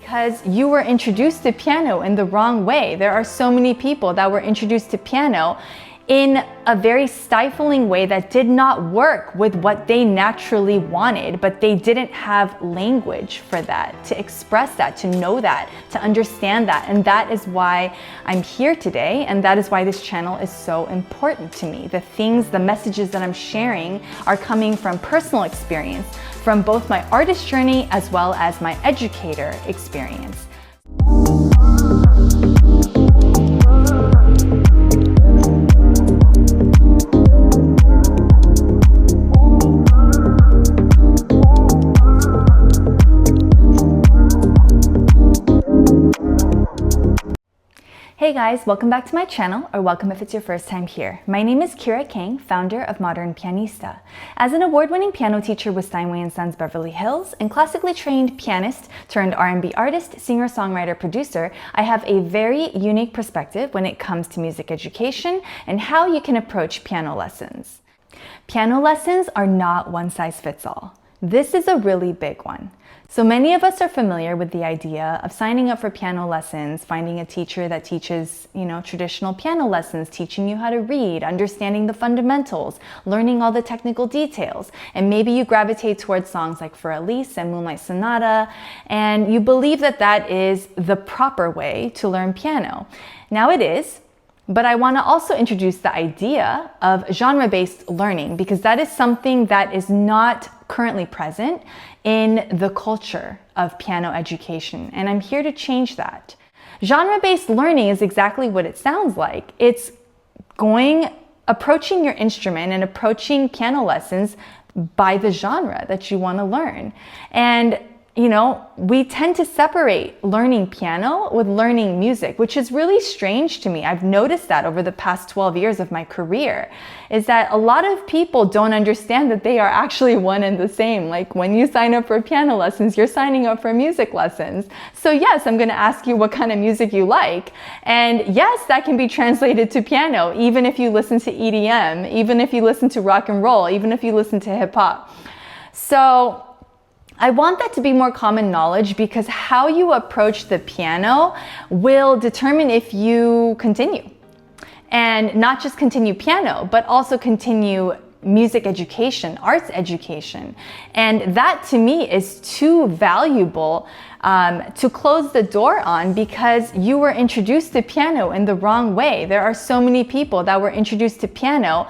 Because you were introduced to piano in the wrong way. There are so many people that were introduced to piano in a very stifling way that did not work with what they naturally wanted, but they didn't have language for that, to express that, to know that, to understand that. And that is why I'm here today, and that is why this channel is so important to me. The things, the messages that I'm sharing are coming from personal experience, from both my artist journey as well as my educator experience. Hey guys, welcome back to my channel, or welcome if it's your first time here. My name is Kira Kang, founder of Modern Pianista. As an award-winning piano teacher with Steinway & Sons Beverly Hills and classically trained pianist turned R&B artist, singer, songwriter, producer, I have a very unique perspective when it comes to music education and how you can approach piano lessons. Piano lessons are not one size fits all. This is a really big one. So many of us are familiar with the idea of signing up for piano lessons, finding a teacher that teaches, traditional piano lessons, teaching you how to read, understanding the fundamentals, learning all the technical details. And maybe you gravitate towards songs like For Elise and Moonlight Sonata, and you believe that that is the proper way to learn piano. Now it is. But I want to also introduce the idea of genre-based learning, because that is something that is not currently present in the culture of piano education, and I'm here to change that. Genre-based learning is exactly what it sounds like. It's approaching your instrument and approaching piano lessons by the genre that you want to learn. And we tend to separate learning piano with learning music, which is really strange to me. I've noticed that over the past 12 years of my career, is that a lot of people don't understand that they are actually one and the same. Like when you sign up for piano lessons, you're signing up for music lessons. So yes, I'm going to ask you what kind of music you like. And yes, that can be translated to piano, even if you listen to EDM, even if you listen to rock and roll, even if you listen to hip hop. So I want that to be more common knowledge, because how you approach the piano will determine if you continue. And not just continue piano, but also continue music education, arts education. And that to me is too valuable to close the door on, because you were introduced to piano in the wrong way. There are so many people that were introduced to piano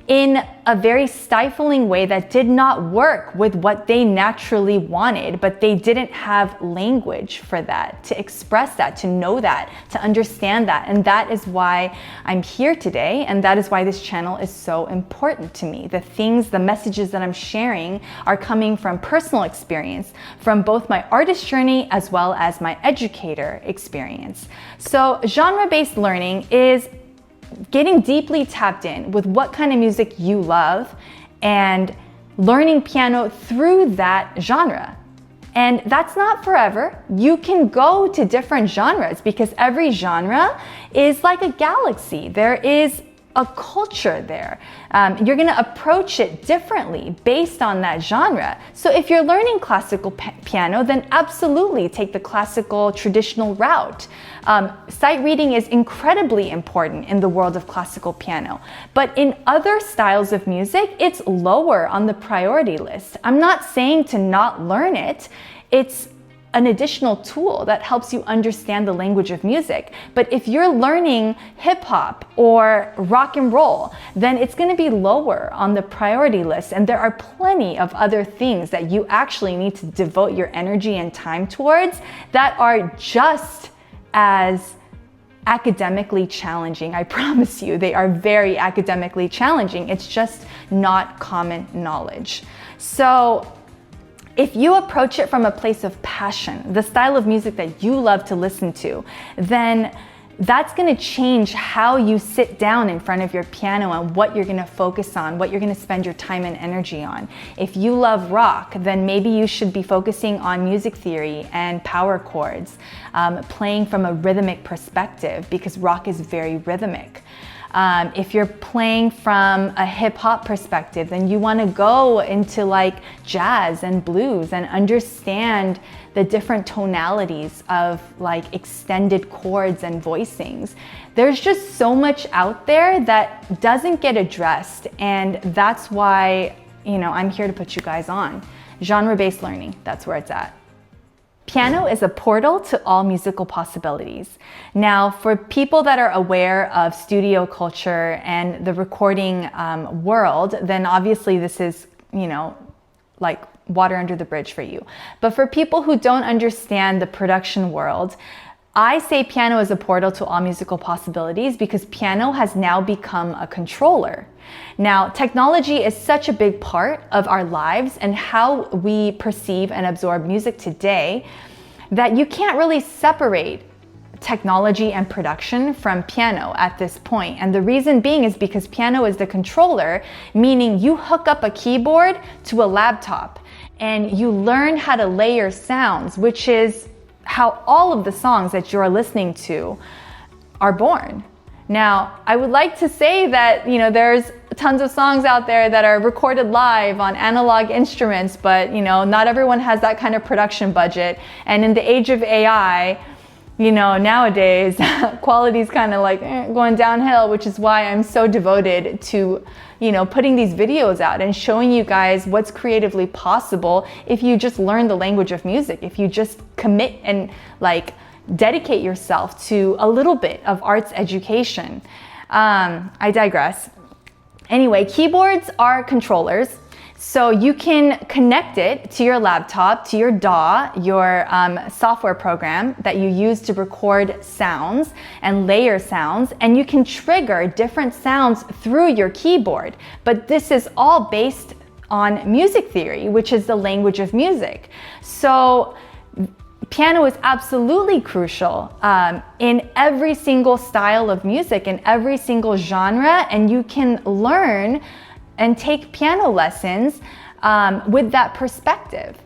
in a very stifling way that did not work with what they naturally wanted, but they didn't have language for that, to express that, to know that, to understand that. And that is why I'm here today, and that is why this channel is so important to me. The things, the messages that I'm sharing are coming from personal experience, from both my artist journey as well as my educator experience. So genre-based learning is getting deeply tapped in with what kind of music you love and learning piano through that genre. And that's not forever. You can go to different genres, because every genre is like a galaxy. There is a culture there. You're going to approach it differently based on that genre. So if you're learning classical piano, then absolutely take the classical traditional route. Sight reading is incredibly important in the world of classical piano. But in other styles of music, it's lower on the priority list. I'm not saying to not learn it. It's an additional tool that helps you understand the language of music. But if you're learning hip hop or rock and roll, then it's going to be lower on the priority list. And there are plenty of other things that you actually need to devote your energy and time towards that are just as academically challenging. I promise you, they are very academically challenging. It's just not common knowledge. So if you approach it from a place of passion, the style of music that you love to listen to, then that's going to change how you sit down in front of your piano and what you're going to focus on, what you're going to spend your time and energy on. If you love rock, then maybe you should be focusing on music theory and power chords, playing from a rhythmic perspective, because rock is very rhythmic. If you're playing from a hip hop perspective, then you want to go into like jazz and blues and understand the different tonalities of like extended chords and voicings. There's just so much out there that doesn't get addressed, and that's why, you know, I'm here to put you guys on. Genre-based learning, that's where it's at. Piano is a portal to all musical possibilities. Now, for people that are aware of studio culture and the recording world, then obviously this is, you know, like water under the bridge for you. But for people who don't understand the production world, I say piano is a portal to all musical possibilities because piano has now become a controller. Now, technology is such a big part of our lives and how we perceive and absorb music today that you can't really separate technology and production from piano at this point. And the reason being is because piano is the controller, meaning you hook up a keyboard to a laptop and you learn how to layer sounds, which is how all of the songs that you're listening to are born. Now, I would like to say that, you know, there's tons of songs out there that are recorded live on analog instruments, but, you know, not everyone has that kind of production budget. And in the age of AI, you know, nowadays, quality is kind of like going downhill, which is why I'm so devoted to, you know, putting these videos out and showing you guys what's creatively possible if you just learn the language of music, if you just commit and like dedicate yourself to a little bit of arts education. I digress. Anyway, keyboards are controllers. So you can connect it to your laptop, to your DAW, your software program that you use to record sounds and layer sounds, and you can trigger different sounds through your keyboard. But this is all based on music theory, which is the language of music. So piano is absolutely crucial in every single style of music, in every single genre, and you can learn and take piano lessons with that perspective.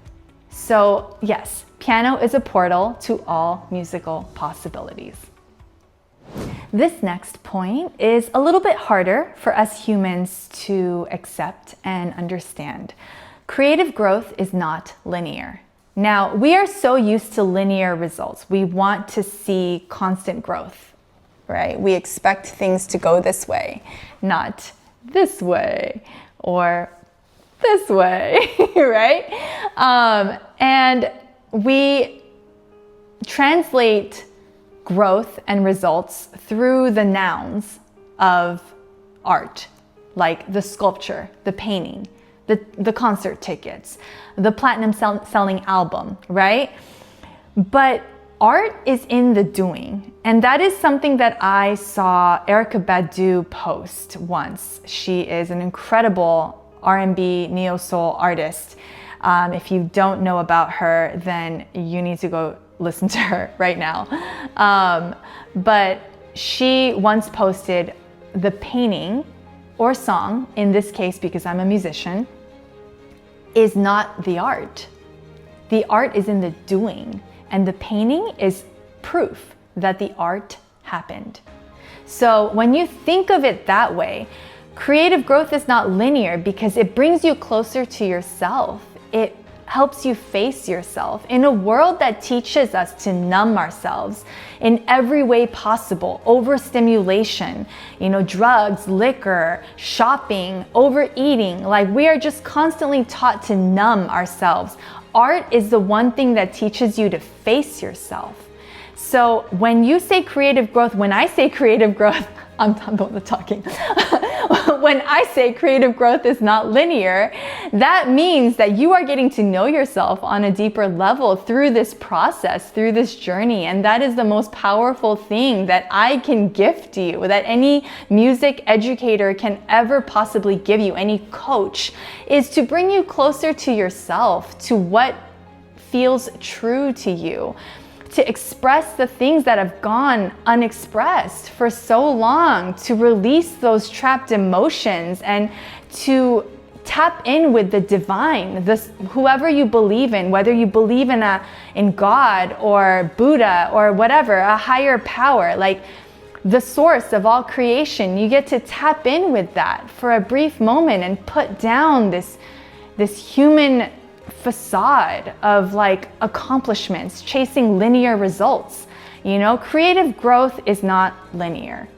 So yes, piano is a portal to all musical possibilities. This next point is a little bit harder for us humans to accept and understand. Creative growth is not linear. Now, we are so used to linear results. We want to see constant growth, right? We expect things to go this way, not this way or this way, right? And we translate growth and results through the nouns of art, like the sculpture, the painting, the concert tickets, the platinum selling album, right? But art is in the doing. And that is something that I saw Erykah Badu post once. She is an incredible R&B neo-soul artist. If you don't know about her, then you need to go listen to her right now. But she once posted the painting or song, in this case because I'm a musician, is not the art. The art is in the doing, and the painting is proof that the art happened. So when you think of it that way, creative growth is not linear because it brings you closer to yourself. It helps you face yourself in a world that teaches us to numb ourselves in every way possible. Overstimulation, you know, drugs, liquor, shopping, overeating. Like, we are just constantly taught to numb ourselves. Art is the one thing that teaches you to face yourself. So when you say creative growth, when I say creative growth, I'm the one talking. When I say creative growth is not linear, that means that you are getting to know yourself on a deeper level through this process, through this journey. And that is the most powerful thing that I can gift you, that any music educator can ever possibly give you, any coach, is to bring you closer to yourself, to what feels true to you, to express the things that have gone unexpressed for so long, to release those trapped emotions and to tap in with the divine, whoever you believe in, whether you believe in God or Buddha or whatever, a higher power, like the source of all creation. You get to tap in with that for a brief moment and put down this human facade of like accomplishments, chasing linear results. You know, creative growth is not linear.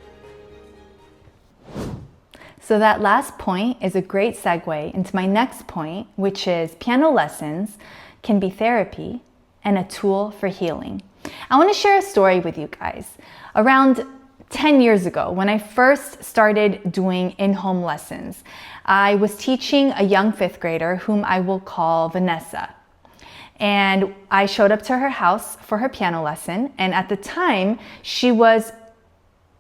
So that last point is a great segue into my next point, which is piano lessons can be therapy and a tool for healing. I want to share a story with you guys. Around 10 years ago, when I first started doing in-home lessons, I was teaching a young fifth grader whom I will call Vanessa. And I showed up to her house for her piano lesson. And at the time, she was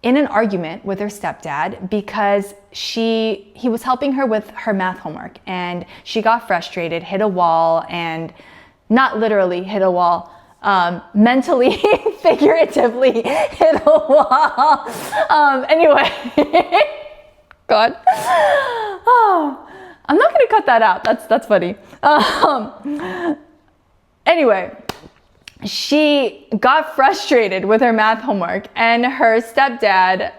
in an argument with her stepdad because he was helping her with her math homework. And she got frustrated, hit a wall, and not literally hit a wall, mentally, figuratively hit a wall. Anyway, God. Oh, I'm not gonna cut that out. That's funny. Anyway, she got frustrated with her math homework, and her stepdad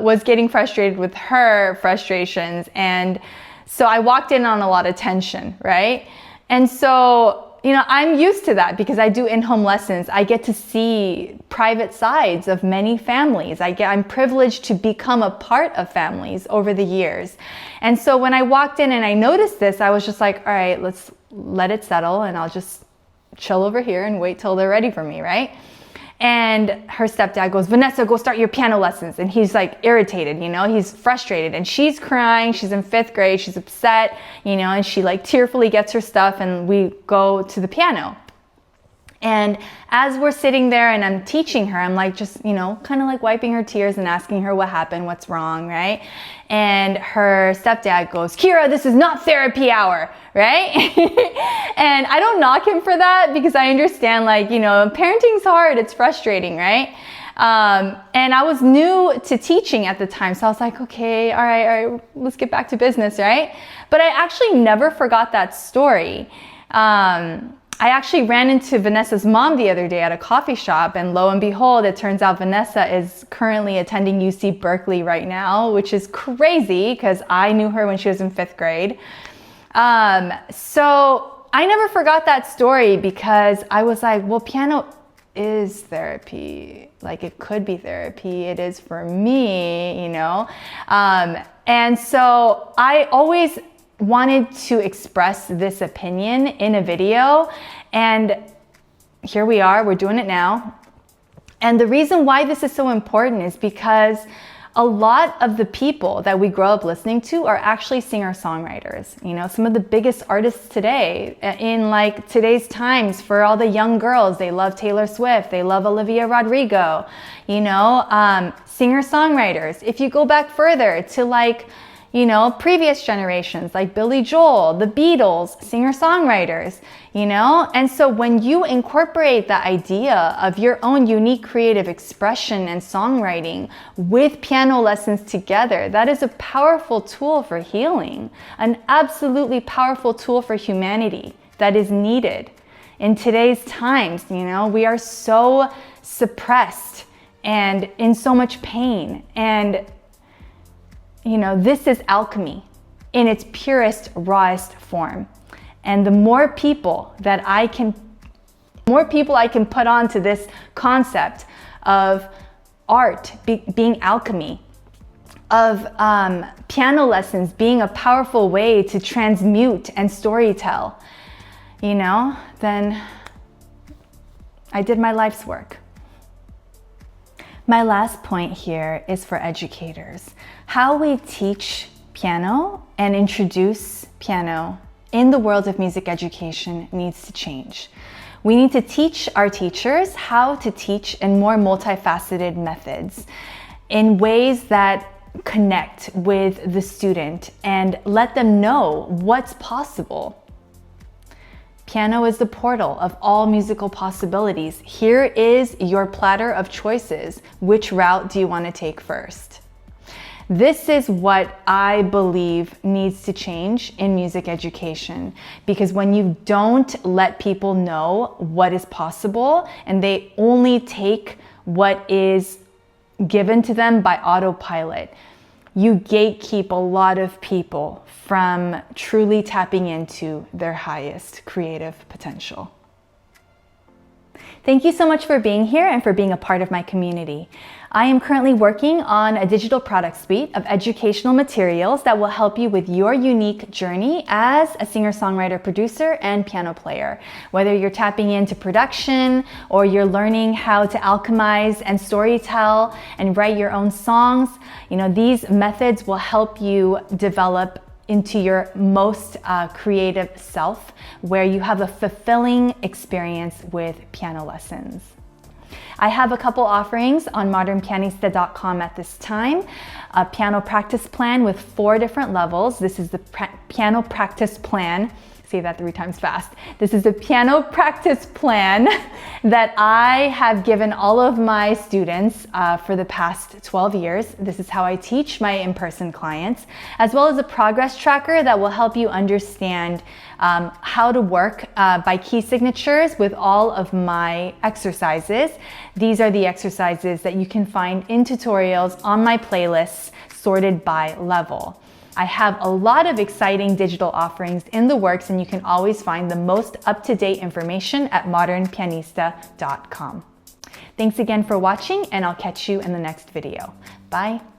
was getting frustrated with her frustrations. And so I walked in on a lot of tension, right? And so, you know, I'm used to that because I do in-home lessons. I get to see private sides of many families. I'm privileged to become a part of families over the years. And so when I walked in and I noticed this, I was just like, all right, let's let it settle, and I'll just chill over here and wait till they're ready for me, right? And her stepdad goes, Vanessa, go start your piano lessons. And he's like irritated, you know, he's frustrated, and she's crying. She's in fifth grade. She's upset, you know, and she like tearfully gets her stuff, and we go to the piano. And as we're sitting there and I'm teaching her, I'm like, just, you know, kind of like wiping her tears and asking her what happened, what's wrong, right? And her stepdad goes, Kira, this is not therapy hour, right? And I don't knock him for that because I understand, like, you know, parenting's hard, it's frustrating, right? And I was new to teaching at the time. So I was like, okay, all right, let's get back to business, right? But I actually never forgot that story. I actually ran into Vanessa's mom the other day at a coffee shop, and lo and behold, it turns out Vanessa is currently attending UC Berkeley right now, which is crazy because I knew her when she was in fifth grade. So I never forgot that story because I was like, well, piano is therapy. Like, it could be therapy. It is for me, you know? And so I always wanted to express this opinion in a video, and here we are, we're doing it now. And the reason why this is so important is because a lot of the people that we grow up listening to are actually singer-songwriters. You know, some of the biggest artists today in like today's times, for all the young girls, they love Taylor Swift, they love Olivia Rodrigo, you know, singer-songwriters. If you go back further to like, you know, previous generations like Billy Joel, the Beatles, singer-songwriters, you know? And so when you incorporate the idea of your own unique creative expression and songwriting with piano lessons together, that is a powerful tool for healing, an absolutely powerful tool for humanity that is needed. In today's times, you know, we are so suppressed and in so much pain, and you know, this is alchemy in its purest, rawest form. And the more people I can put onto this concept of art being alchemy, of piano lessons being a powerful way to transmute and storytell, you know, then I did my life's work. My last point here is for educators. How we teach piano and introduce piano in the world of music education needs to change. We need to teach our teachers how to teach in more multifaceted methods, in ways that connect with the student and let them know what's possible. Piano is the portal of all musical possibilities. Here is your platter of choices. Which route do you want to take first? This is what I believe needs to change in music education, because when you don't let people know what is possible and they only take what is given to them by autopilot, you gatekeep a lot of people from truly tapping into their highest creative potential. Thank you so much for being here and for being a part of my community. I am currently working on a digital product suite of educational materials that will help you with your unique journey as a singer-songwriter, producer, and piano player. Whether you're tapping into production or you're learning how to alchemize and storytell and write your own songs, these methods will help you develop into your most creative self, where you have a fulfilling experience with piano lessons. I have a couple offerings on modernpianista.com at this time. A piano practice plan with 4 different levels. This is the piano practice plan. Say that 3 times fast. This is the piano practice plan that I have given all of my students for the past 12 years. This is how I teach my in-person clients, as well as a progress tracker that will help you understand how to work by key signatures with all of my exercises. These are the exercises that you can find in tutorials on my playlists sorted by level. I have a lot of exciting digital offerings in the works, and you can always find the most up-to-date information at modernpianista.com. Thanks again for watching, and I'll catch you in the next video. Bye.